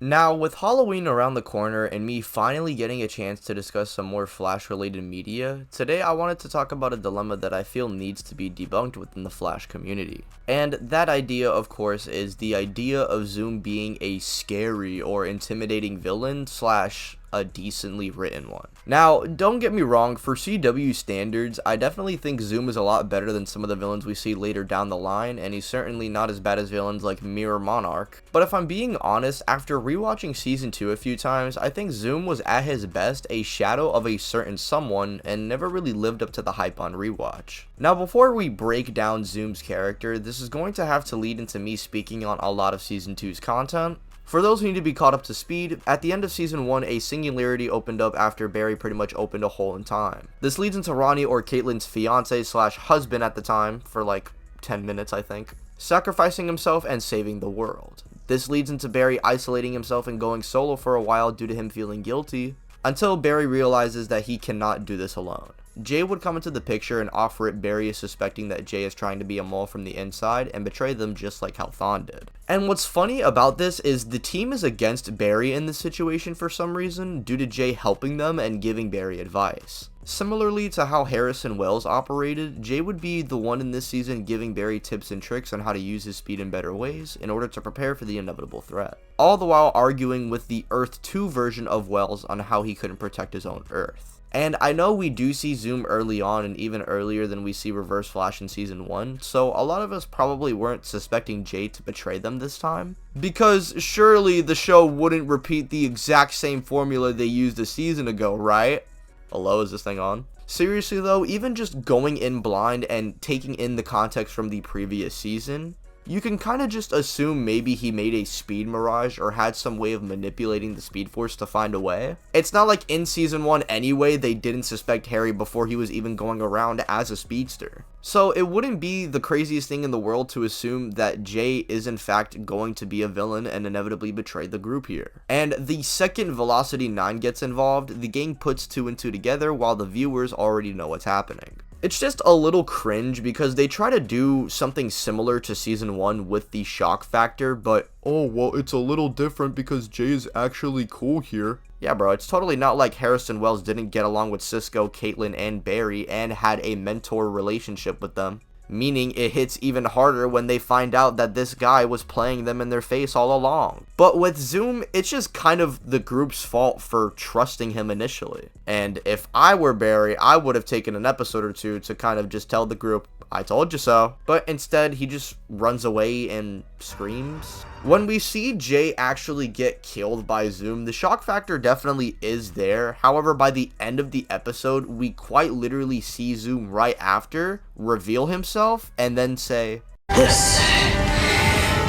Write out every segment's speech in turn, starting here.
Now, with Halloween around the corner and me finally getting a chance to discuss some more Flash related media, today I wanted to talk about a dilemma that I feel needs to be debunked within the Flash community. And that idea, of course, is the idea of Zoom being a scary or intimidating villain slash a decently written one. Now, don't get me wrong, for CW standards, I definitely think Zoom is a lot better than some of the villains we see later down the line, and he's certainly not as bad as villains like Mirror Monarch. But if I'm being honest, after rewatching Season 2 a few times, I think Zoom was at his best a shadow of a certain someone, and never really lived up to the hype on rewatch. Now, before we break down Zoom's character, this is going to have to lead into me speaking on a lot of Season 2's content. For those who need to be caught up to speed, at the end of Season 1, a singularity opened up after Barry pretty much opened a hole in time. This leads into Ronnie, or Caitlyn's fiance slash husband at the time, for like 10 minutes I think, sacrificing himself and saving the world. This leads into Barry isolating himself and going solo for a while due to him feeling guilty, until Barry realizes that he cannot do this alone. Jay would come into the picture, and offrip Barry is suspecting that Jay is trying to be a mole from the inside and betray them just like how Thawne did. And what's funny about this is the team is against Barry in this situation for some reason, due to Jay helping them and giving Barry advice. Similarly to how Harrison Wells operated, Jay would be the one in this season giving Barry tips and tricks on how to use his speed in better ways in order to prepare for the inevitable threat. All the while arguing with the Earth 2 version of Wells on how he couldn't protect his own Earth. And I know we do see Zoom early on and even earlier than we see Reverse Flash in Season 1, so a lot of us probably weren't suspecting Jay to betray them this time. Because surely the show wouldn't repeat the exact same formula they used a season ago, right? Hello, is this thing on? Seriously though, even just going in blind and taking in the context from the previous season, you can kind of just assume maybe he made a speed mirage or had some way of manipulating the speed force to find a way. It's not like in Season 1 anyway they didn't suspect Harry before he was even going around as a speedster. So it wouldn't be the craziest thing in the world to assume that Jay is in fact going to be a villain and inevitably betray the group here. And the second Velocity 9 gets involved, the gang puts 2 and 2 together while the viewers already know what's happening. It's just a little cringe because they try to do something similar to Season 1 with the shock factor, but oh well, it's a little different because Jay is actually cool here. Yeah bro, it's totally not like Harrison Wells didn't get along with Cisco, Caitlyn, and Barry and had a mentor relationship with them. Meaning it hits even harder when they find out that this guy was playing them in their face all along. But with Zoom, it's just kind of the group's fault for trusting him initially. And if I were Barry, I would have taken an episode or two to kind of just tell the group, I told you so. But instead, he just runs away and screams. When we see Jay actually get killed by Zoom, the shock factor definitely is there. However, by the end of the episode, we quite literally see Zoom right after reveal himself and then say, "This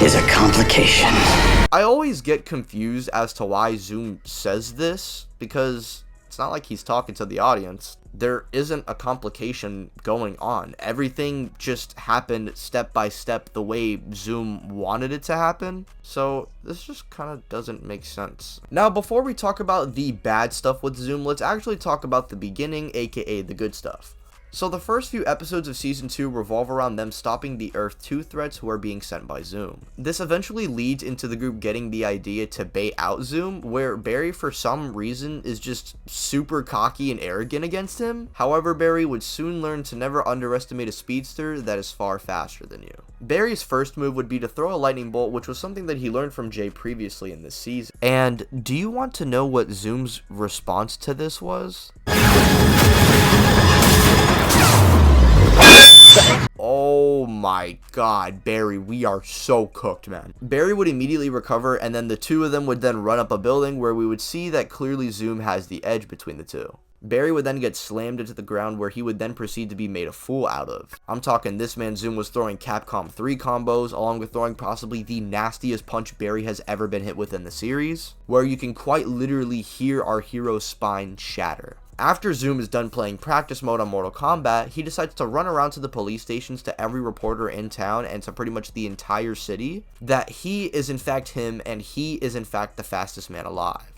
is a complication." I always get confused as to why Zoom says this, because it's not like he's talking to the audience. There isn't a complication going on. Everything just happened step by step the way Zoom wanted it to happen. So this just kind of doesn't make sense. Now, before we talk about the bad stuff with Zoom, let's actually talk about the beginning, aka the good stuff. So the first few episodes of Season 2 revolve around them stopping the Earth 2 threats who are being sent by Zoom. This eventually leads into the group getting the idea to bait out Zoom, where Barry for some reason is just super cocky and arrogant against him. However, Barry would soon learn to never underestimate a speedster that is far faster than you. Barry's first move would be to throw a lightning bolt, which was something that he learned from Jay previously in this season. And do you want to know what Zoom's response to this was? Oh my god, Barry, we are so cooked, man. Barry would immediately recover, and then the two of them would then run up a building where we would see that clearly Zoom has the edge between the two. Barry would then get slammed into the ground, where he would then proceed to be made a fool out of. I'm talking this man Zoom was throwing Capcom 3 combos, along with throwing possibly the nastiest punch Barry has ever been hit with in the series, where you can quite literally hear our hero's spine shatter. After Zoom is done playing practice mode on Mortal Kombat, he decides to run around to the police stations, to every reporter in town, and to pretty much the entire city, that he is in fact him and he is in fact the fastest man alive.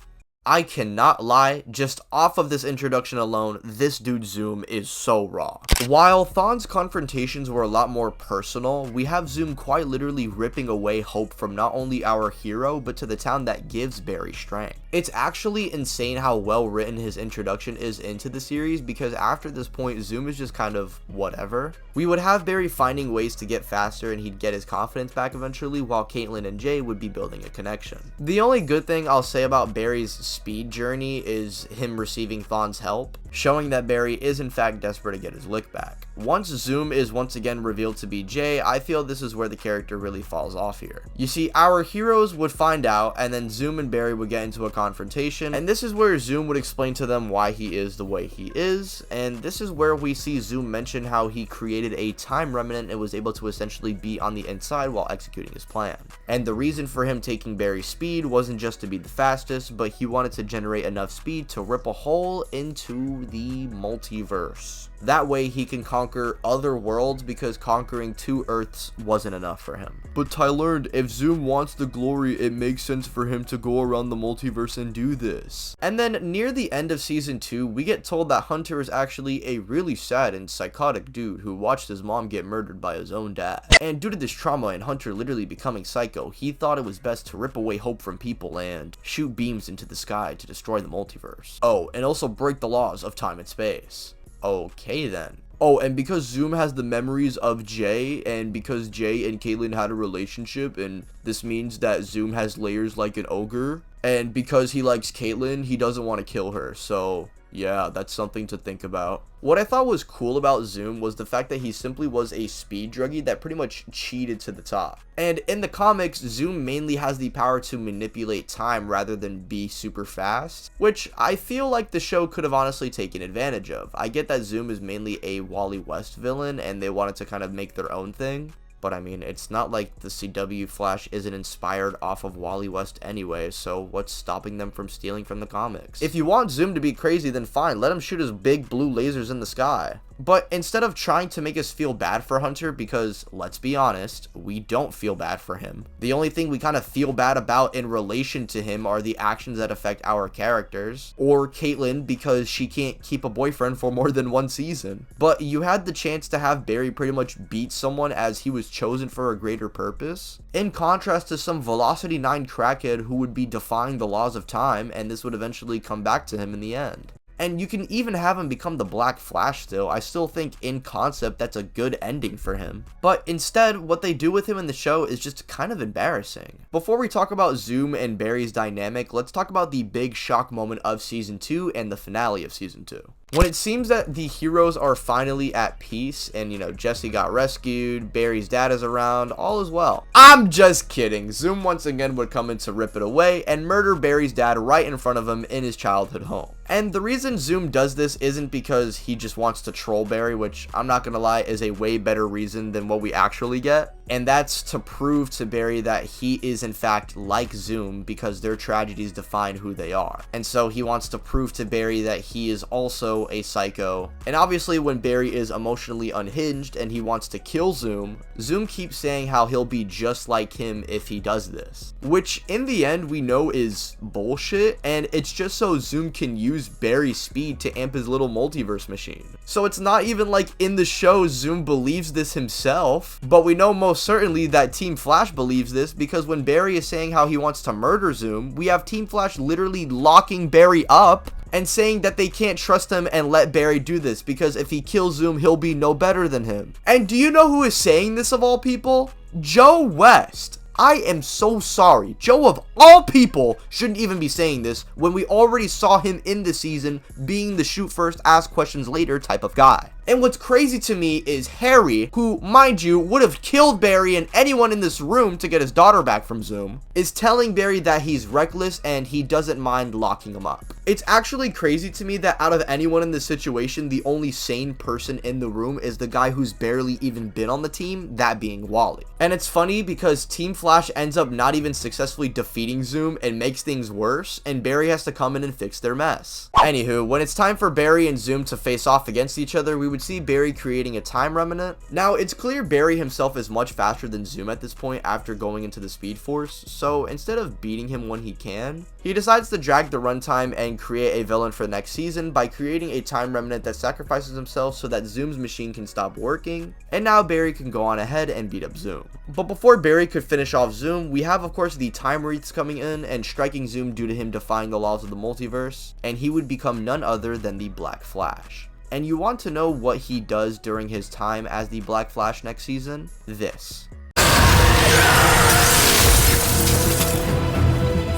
I cannot lie, just off of this introduction alone, this dude Zoom is so raw. While Thawne's confrontations were a lot more personal, we have Zoom quite literally ripping away hope from not only our hero, but to the town that gives Barry strength. It's actually insane how well written his introduction is into the series, because after this point, Zoom is just kind of whatever. We would have Barry finding ways to get faster and he'd get his confidence back eventually, while Caitlin and Jay would be building a connection. The only good thing I'll say about Barry's speed journey is him receiving Thawne's help, showing that Barry is in fact desperate to get his lick back. Once Zoom is once again revealed to be Jay, I feel this is where the character really falls off here. You see, our heroes would find out, and then Zoom and Barry would get into a confrontation, and this is where Zoom would explain to them why he is the way he is, and this is where we see Zoom mention how he created a time remnant and was able to essentially be on the inside while executing his plan. And the reason for him taking Barry's speed wasn't just to be the fastest, but he wanted to generate enough speed to rip a hole into the multiverse. That way he can conquer other worlds, because conquering 2 Earths wasn't enough for him. But Tylearned, if Zoom wants the glory, it makes sense for him to go around the multiverse and do this. And then near the end of season 2, we get told that Hunter is actually a really sad and psychotic dude who watched his mom get murdered by his own dad. And due to this trauma and Hunter literally becoming psycho, he thought it was best to rip away hope from people and shoot beams into the sky to destroy the multiverse. Oh, and also break the laws of time and space. Okay then. Oh, and because Zoom has the memories of Jay, and because Jay and Caitlin had a relationship, and this means that Zoom has layers like an ogre, and because he likes Caitlin, he doesn't want to kill her, so yeah, that's something to think about. What I thought was cool about Zoom was the fact that he simply was a speed druggie that pretty much cheated to the top. And in the comics, Zoom mainly has the power to manipulate time rather than be super fast, which I feel like the show could have honestly taken advantage of. I get that Zoom is mainly a Wally West villain and they wanted to kind of make their own thing. But I mean, it's not like the CW Flash isn't inspired off of Wally West anyway, so what's stopping them from stealing from the comics? If you want Zoom to be crazy, then fine, let him shoot his big blue lasers in the sky. But instead of trying to make us feel bad for Hunter, because let's be honest, we don't feel bad for him. The only thing we kind of feel bad about in relation to him are the actions that affect our characters, or Caitlin because she can't keep a boyfriend for more than 1 season. But you had the chance to have Barry pretty much beat someone as he was chosen for a greater purpose, in contrast to some Velocity 9 crackhead who would be defying the laws of time, and this would eventually come back to him in the end. And you can even have him become the Black Flash still. I still think in concept that's a good ending for him. But instead, what they do with him in the show is just kind of embarrassing. Before we talk about Zoom and Barry's dynamic, let's talk about the big shock moment of season 2 and the finale of season 2. When it seems that the heroes are finally at peace and, Jesse got rescued, Barry's dad is around, all is well. I'm just kidding. Zoom once again would come in to rip it away and murder Barry's dad right in front of him in his childhood home. And the reason Zoom does this isn't because he just wants to troll Barry, which I'm not gonna lie is a way better reason than what we actually get. And that's to prove to Barry that he is in fact like Zoom, because their tragedies define who they are. And so he wants to prove to Barry that he is also a psycho. And obviously when Barry is emotionally unhinged and he wants to kill Zoom, Zoom keeps saying how he'll be just like him if he does this, which in the end we know is bullshit, and it's just so Zoom can use Barry's speed to amp his little multiverse machine. So it's not even like in the show Zoom believes this himself, but we know most certainly that Team Flash believes this, because when Barry is saying how he wants to murder Zoom, we have Team Flash literally locking Barry up and saying that they can't trust him and let Barry do this, because if he kills Zoom, he'll be no better than him. And do you know who is saying this of all people? Joe West. I am so sorry. Joe of all people shouldn't even be saying this when we already saw him in the season being the shoot first, ask questions later type of guy. And what's crazy to me is Harry, who, mind you, would have killed Barry and anyone in this room to get his daughter back from Zoom, is telling Barry that he's reckless and he doesn't mind locking him up. It's actually crazy to me that out of anyone in this situation, the only sane person in the room is the guy who's barely even been on the team, that being Wally. And it's funny because Team Flash ends up not even successfully defeating Zoom and makes things worse, and Barry has to come in and fix their mess. Anywho, when it's time for Barry and Zoom to face off against each other, we would see Barry creating a time remnant. Now, it's clear Barry himself is much faster than Zoom at this point after going into the Speed Force, so instead of beating him when he can, he decides to drag the runtime and create a villain for the next season by creating a time remnant that sacrifices himself so that Zoom's machine can stop working, and now Barry can go on ahead and beat up Zoom. But before Barry could finish off Zoom, we have of course the time wreaths coming in and striking Zoom due to him defying the laws of the multiverse, and he would become none other than the Black Flash. And you want to know what he does during his time as the Black Flash next season? This.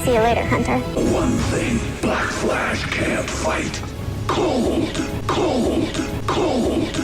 See you later, Hunter. One thing Black Flash can't fight. Cold, cold, cold.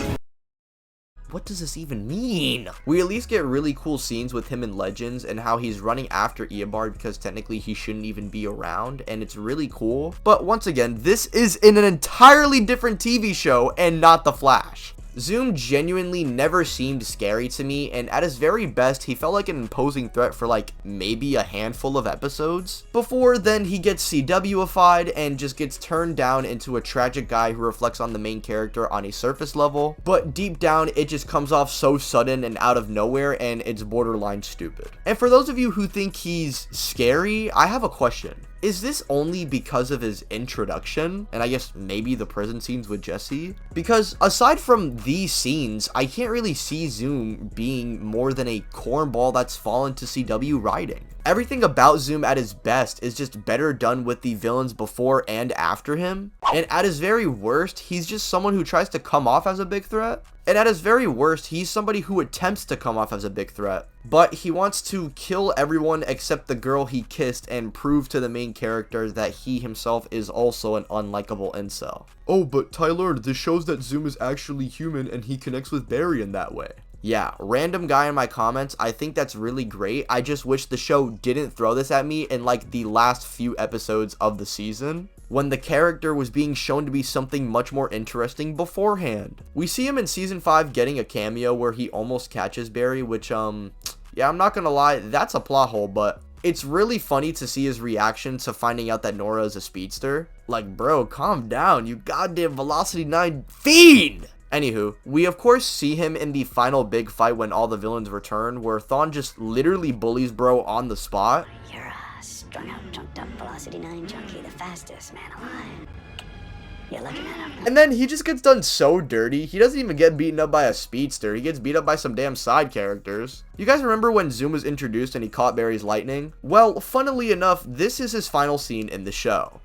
What does this even mean? We at least get really cool scenes with him in Legends and how he's running after Eobard because technically he shouldn't even be around, and it's really cool. But once again, this is in an entirely different TV show and not The Flash. Zoom genuinely never seemed scary to me, and at his very best, he felt like an imposing threat for like maybe a handful of episodes. Before then, he gets CW-ified and just gets turned down into a tragic guy who reflects on the main character on a surface level, but deep down, it just comes off so sudden and out of nowhere, and it's borderline stupid. And for those of you who think he's scary, I have a question. Is this only because of his introduction, and I guess maybe the prison scenes with Jesse? Because aside from these scenes, I can't really see Zoom being more than a cornball that's fallen to CW writing. Everything about Zoom at his best is just better done with the villains before and after him, and at his very worst, he's just someone who tries to come off as a big threat. And at his very worst, he's somebody who attempts to come off as a big threat, but he wants to kill everyone except the girl he kissed and prove to the main character that he himself is also an unlikable incel. Oh, but Tylearned, this shows that Zoom is actually human and he connects with Barry in that way. Yeah, random guy in my comments, I think that's really great. I just wish the show didn't throw this at me in like the last few episodes of the season, when the character was being shown to be something much more interesting beforehand. We see him in season 5 getting a cameo where he almost catches Barry, which yeah, I'm not gonna lie, that's a plot hole, but it's really funny to see his reaction to finding out that Nora is a speedster. Like, bro, calm down, you goddamn Velocity 9 fiend! Anywho, we of course see him in the final big fight when all the villains return, where Thawne just literally bullies bro on the spot. You're a strung out, chunked up Velocity 9 junkie, the fastest man alive. You're looking at him. And then he just gets done so dirty. He doesn't even get beaten up by a speedster. He gets beat up by some damn side characters. You guys remember when Zoom was introduced and he caught Barry's lightning? Well, funnily enough, this is his final scene in the show.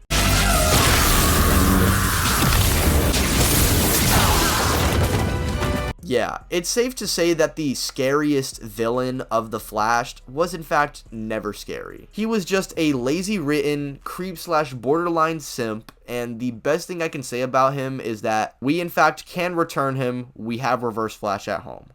Yeah, it's safe to say that the scariest villain of The Flash was in fact never scary. He was just a lazy written, creep/borderline simp, and the best thing I can say about him is that we in fact can return him. We have Reverse Flash at home.